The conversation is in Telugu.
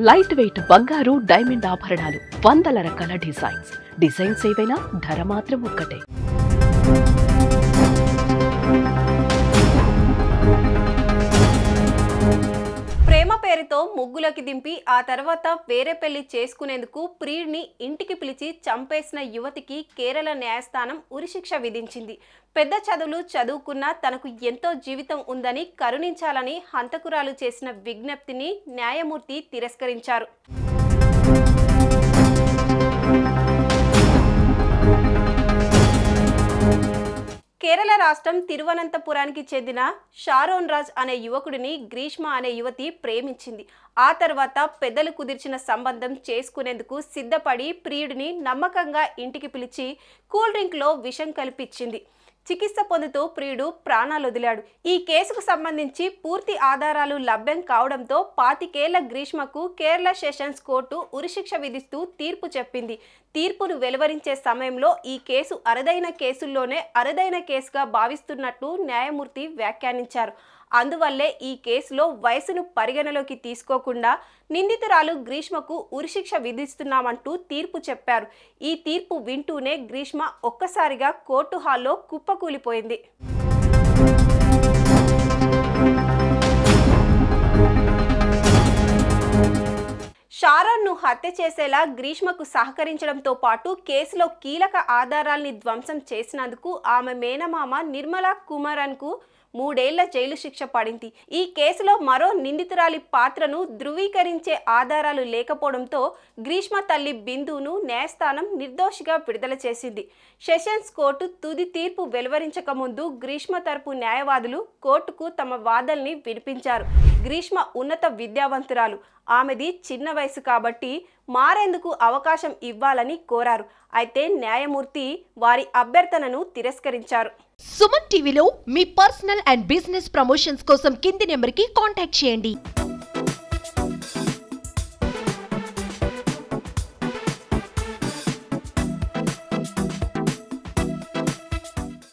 లైట్ వెయిట్ బంగారు డైమండ్ ఆభరణాలు, వందల రకాల డిజైన్స్ ఏవైనా ధర మాత్రం ఒక్కటే. ప్రేమ పేరుతో ముగ్గులకి దింపి ఆ తర్వాత వేరే పెళ్లి చేసుకునేందుకు ప్రియుడిని ఇంటికి పిలిచి చంపేసిన యువతికి కేరళ న్యాయస్థానం ఉరిశిక్ష విధించింది. పెద్ద చదువులు చదువుకున్న తనకు ఎంతో జీవితం ఉందని కరుణించాలని హంతకురాలు చేసిన విజ్ఞప్తిని న్యాయమూర్తి తిరస్కరించారు. కేరళ రాష్ట్రం తిరువనంతపురానికి చెందిన షారోన్ రాజ్ అనే యువకుడిని గ్రీష్మ అనే యువతి ప్రేమించింది. ఆ తర్వాత పెద్దలు కుదిర్చిన సంబంధం చేసుకునేందుకు సిద్ధపడి ప్రియుడిని నమ్మకంగా ఇంటికి పిలిచి కూల్ డ్రింక్లో విషం కలిపిచ్చింది. చికిత్స పొందుతూ ప్రియుడు ప్రాణాలొదిలాడు. ఈ కేసుకు సంబంధించి పూర్తి ఆధారాలు లభ్యం కావడంతో 25 ఏళ్ల గ్రీష్మకు కేరళ సెషన్స్ కోర్టు ఉరిశిక్ష విధిస్తూ తీర్పు చెప్పింది. తీర్పును వెలువరించే సమయంలో ఈ కేసు అరుదైన కేసుల్లోనే అరుదైన కేసుగా భావిస్తున్నట్టు న్యాయమూర్తి వ్యాఖ్యానించారు. అందువల్లే ఈ కేసులో వయసును పరిగణలోకి తీసుకోకుండా నిందితురాలు గ్రీష్మకు ఉరిశిక్ష విధిస్తున్నామంటూ తీర్పు చెప్పారు. ఈ తీర్పు వింటూనే గ్రీష్మ ఒక్కసారిగా కోర్టు హాల్లో కుప్పకూలిపోయింది. షారోన్ను హత్య చేసేలా గ్రీష్మకు సహకరించడంతో పాటు కేసులో కీలక ఆధారాల్ని ధ్వంసం చేసినందుకు ఆమె మేనమామ నిర్మలా కుమారన్కు 3 ఏళ్ల జైలు శిక్ష పడింది. ఈ కేసులో మరో నిందితురాలి పాత్రను ధృవీకరించే ఆధారాలు లేకపోవడంతో గ్రీష్మ తల్లి బిందును న్యాయస్థానం నిర్దోషిగా విడుదల చేసింది. సెషన్స్ కోర్టు తుది తీర్పు వెలువరించక ముందు గ్రీష్మ తరపు న్యాయవాదులు కోర్టుకు తమ వాదనల్ని వినిపించారు. గ్రీష్మ ఉన్నత విద్యావంతురాలు, ఆమెది చిన్న వయసు కాబట్టి మారేందుకు అవకాశం ఇవ్వాలని కోరారు. అయితే న్యాయమూర్తి వారి అభ్యర్థనను తిరస్కరించారు. సుమన్ టీవీలో మీ పర్సనల్ అండ్ బిజినెస్ ప్రమోషన్స్ కోసం కింది నెంబర్కి కాంటాక్ట్ చేయండి.